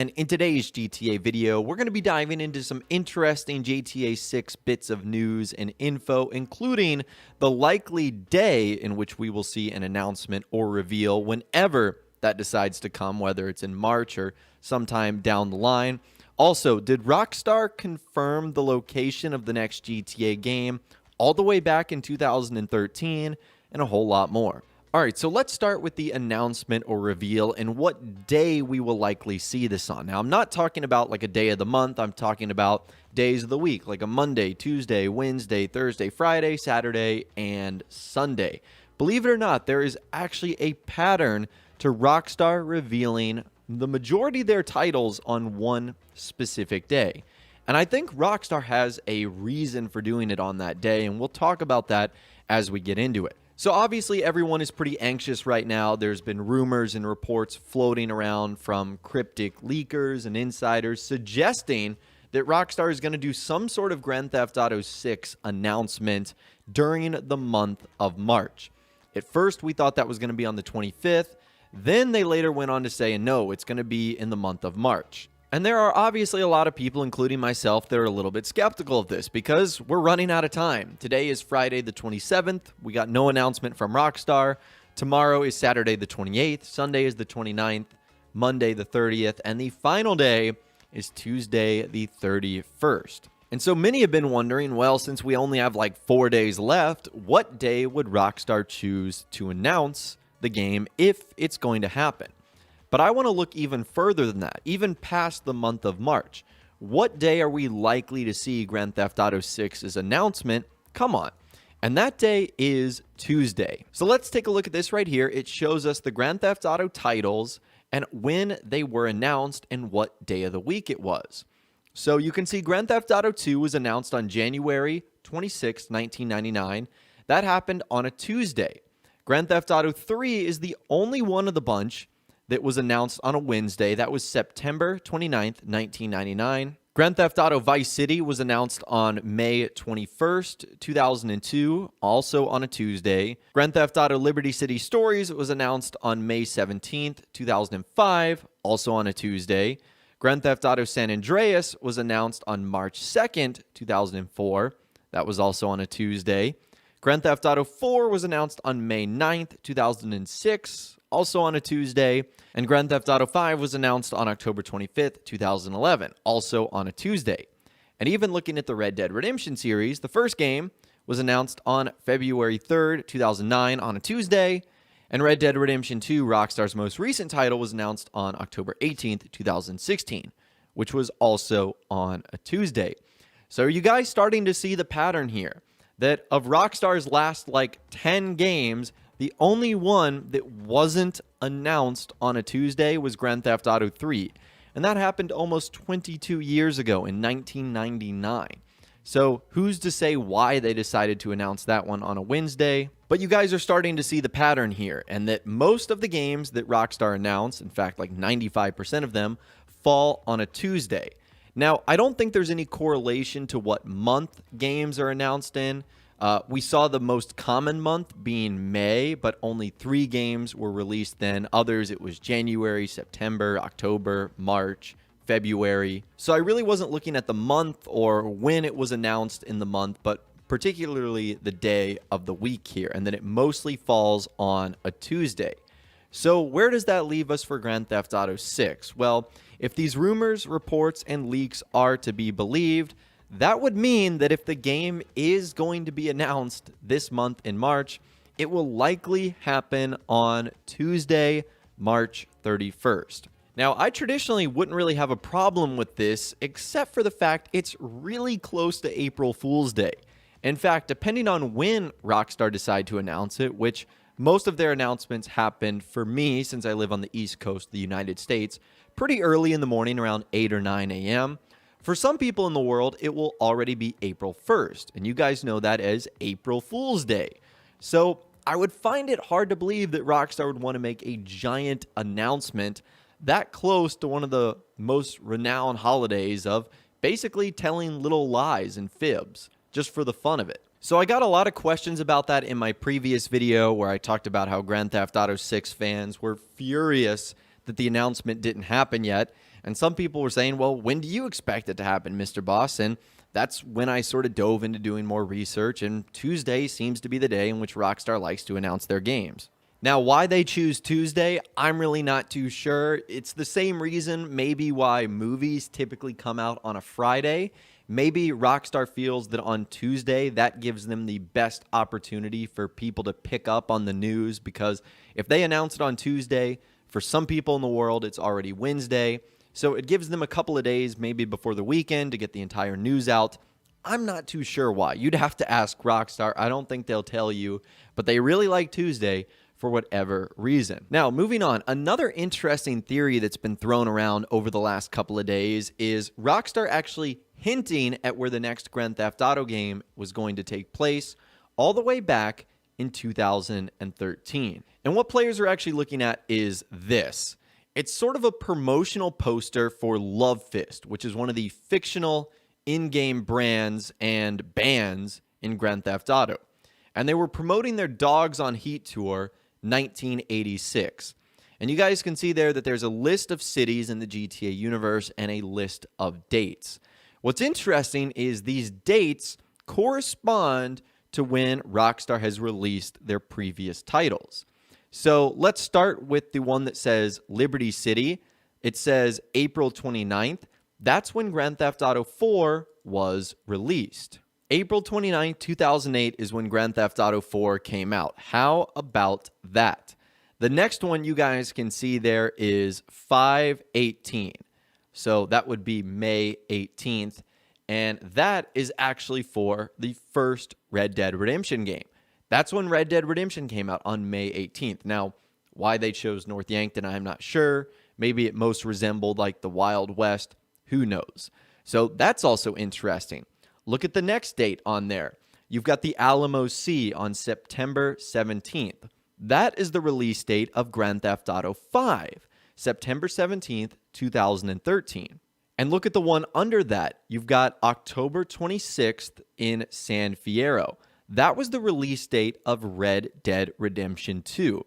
And in today's GTA video, we're going to be diving into some interesting GTA 6 bits of news and info, including the likely day in which we will see an announcement or reveal whenever that decides to come, whether it's in March or sometime down the line. Also, did Rockstar confirm the location of the next GTA game all the way back in 2013, and a whole lot more. All right, so let's start with the announcement or reveal and what day we will likely see this on. Now, I'm not talking about like a day of the month. I'm talking about days of the week, like a Monday, Tuesday, Wednesday, Thursday, Friday, Saturday, and Sunday. Believe it or not, there is actually a pattern to Rockstar revealing the majority of their titles on one specific day. And I think Rockstar has a reason for doing it on that day, and we'll talk about that as we get into it. So obviously everyone is pretty anxious right now. There's been rumors and reports floating around from cryptic leakers and insiders suggesting that Rockstar is going to do some sort of Grand Theft Auto 6 announcement during the month of March. At first, we thought that was going to be on the 25th. Then they later went on to say, no, it's going to be in the month of March. And there are obviously a lot of people, including myself, that are a little bit skeptical of this because we're running out of time. Today is Friday the 27th. We got no announcement from Rockstar. Tomorrow is Saturday the 28th. Sunday is the 29th. Monday the 30th. And the final day is Tuesday the 31st. And so many have been wondering, well, since we only have like 4 days left, what day would Rockstar choose to announce the game if it's going to happen? But I want to look even further than that, even past the month of March. What day are we likely to see Grand Theft Auto 6's announcement come on? And that day is Tuesday. So let's take a look at this right here. It shows us the Grand Theft Auto titles and when they were announced and what day of the week it was. So you can see Grand Theft Auto 2 was announced on January 26, 1999. That happened on a Tuesday. Grand Theft Auto 3 is the only one of the bunch that was announced on a Wednesday. That was September 29th, 1999. Grand Theft Auto Vice City was announced on May 21st, 2002, also on a Tuesday. Grand Theft Auto Liberty City Stories was announced on May 17th, 2005, also on a Tuesday. Grand Theft Auto San Andreas was announced on March 2nd, 2004. That was also on a Tuesday. Grand Theft Auto 4 was announced on May 9th, 2006, also on a Tuesday. And Grand Theft Auto 5 was announced on October 25th, 2011, also on a Tuesday. And even looking at the Red Dead Redemption series, the first game was announced on February 3rd, 2009 on a Tuesday. And Red Dead Redemption 2, Rockstar's most recent title, was announced on October 18th, 2016, which was also on a Tuesday. So are you guys starting to see the pattern here? That of Rockstar's last like 10 games, the only one that wasn't announced on a Tuesday was Grand Theft Auto 3. And that happened almost 22 years ago in 1999. So who's to say why they decided to announce that one on a Wednesday? But you guys are starting to see the pattern here, and that most of the games that Rockstar announced, in fact like 95% of them, fall on a Tuesday. Now, I don't think there's any correlation to what month games are announced in. We saw the most common month being May, but only 3 games were released then. Others, it was January, September, October, March, February. So I really wasn't looking at the month or when it was announced in the month, but particularly the day of the week here, and that it mostly falls on a Tuesday. So where does that leave us for Grand Theft Auto 6? Well, if these rumors, reports, and leaks are to be believed, that would mean that if the game is going to be announced this month in March, it will likely happen on Tuesday, March 31st. Now, I traditionally wouldn't really have a problem with this, except for the fact it's really close to April Fool's Day. In fact, depending on when Rockstar decide to announce it, which most of their announcements happen for me, since I live on the East Coast of the United States, pretty early in the morning, around 8 or 9 a.m., for some people in the world, it will already be April 1st, and you guys know that as April Fool's Day. So I would find it hard to believe that Rockstar would want to make a giant announcement that close to one of the most renowned holidays of basically telling little lies and fibs, just for the fun of it. So I got a lot of questions about that in my previous video where I talked about how Grand Theft Auto 6 fans were furious that the announcement didn't happen yet. And some people were saying, well, when do you expect it to happen, Mr. Boss? And that's when I sort of dove into doing more research, and Tuesday seems to be the day in which Rockstar likes to announce their games. Now, why they choose Tuesday, I'm really not too sure. It's the same reason maybe why movies typically come out on a Friday. Maybe Rockstar feels that on Tuesday, that gives them the best opportunity for people to pick up on the news, because if they announce it on Tuesday, for some people in the world, it's already Wednesday. So it gives them a couple of days, maybe before the weekend, to get the entire news out. I'm not too sure why. You'd have to ask Rockstar. I don't think they'll tell you, but they really like Tuesday for whatever reason. Now, moving on, another interesting theory that's been thrown around over the last couple of days is Rockstar actually hinting at where the next Grand Theft Auto game was going to take place all the way back in 2013. And what players are actually looking at is this. It's sort of a promotional poster for Love Fist, which is one of the fictional in-game brands and bands in Grand Theft Auto. And they were promoting their Dogs on Heat tour 1986. And you guys can see there that there's a list of cities in the GTA universe and a list of dates. What's interesting is these dates correspond to when Rockstar has released their previous titles. So let's start with the one that says Liberty City. It says April 29th. That's when Grand Theft Auto 4 was released. April 29th, 2008 is when Grand Theft Auto 4 came out. How about that? The next one you guys can see there is 5/18. So that would be May 18th. And that is actually for the first Red Dead Redemption game. That's when Red Dead Redemption came out on May 18th. Now, why they chose North Yankton, I'm not sure. Maybe it most resembled like the Wild West. Who knows? So that's also interesting. Look at the next date on there. You've got the Alamo Sea on September 17th. That is the release date of Grand Theft Auto 5, September 17th, 2013. And look at the one under that. You've got October 26th in San Fierro. That was the release date of Red Dead Redemption 2.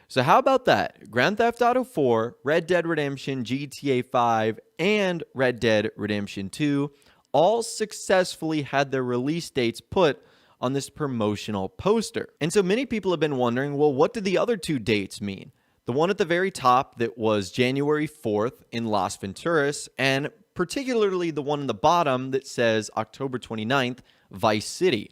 So how about that? Grand Theft Auto 4, Red Dead Redemption, GTA 5, and Red Dead Redemption 2 all successfully had their release dates put on this promotional poster. And so many people have been wondering, well, what did the other two dates mean? The one at the very top that was January 4th in Las Venturas, and particularly the one in the bottom that says October 29th, Vice City.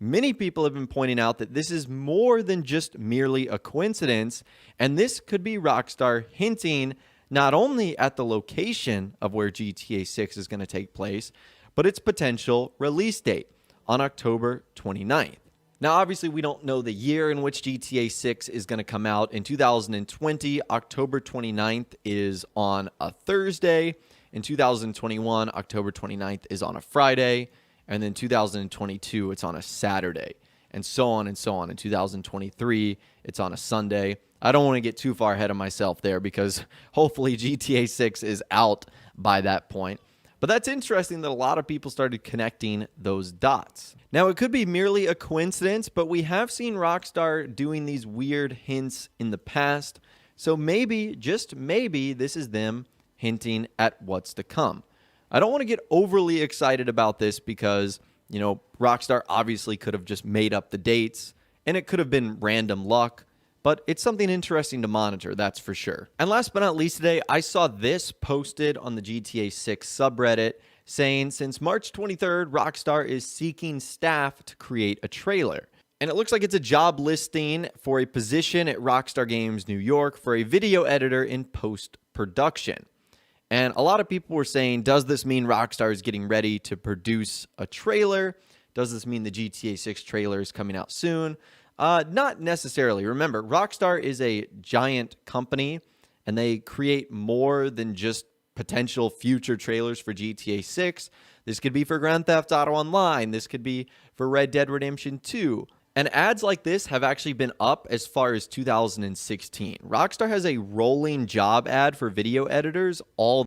Many people have been pointing out that this is more than just merely a coincidence, and this could be Rockstar hinting not only at the location of where GTA 6 is going to take place, but its potential release date on October 29th. Now, obviously, we don't know the year in which GTA 6 is going to come out. In 2020, October 29th is on a Thursday. In 2021, October 29th is on a Friday. And then 2022, it's on a Saturday, and so on and so on. In 2023, it's on a Sunday. I don't want to get too far ahead of myself there because hopefully GTA 6 is out by that point. But that's interesting that a lot of people started connecting those dots. Now, it could be merely a coincidence, but we have seen Rockstar doing these weird hints in the past. So maybe, just maybe, this is them hinting at what's to come. I don't want to get overly excited about this because, you know, Rockstar obviously could have just made up the dates, and it could have been random luck, but it's something interesting to monitor, that's for sure. And last but not least today, I saw this posted on the GTA 6 subreddit saying, since March 23rd, Rockstar is seeking staff to create a trailer. And it looks like it's a job listing for a position at Rockstar Games New York for a video editor in post-production. And a lot of people were saying, does this mean Rockstar is getting ready to produce a trailer? Does this mean the GTA 6 trailer is coming out soon? Not necessarily. Remember, Rockstar is a giant company, and they create more than just potential future trailers for GTA 6. This could be for Grand Theft Auto Online. This could be for Red Dead Redemption 2. And ads like this have actually been up as far as 2016. Rockstar has a rolling job ad for video editors all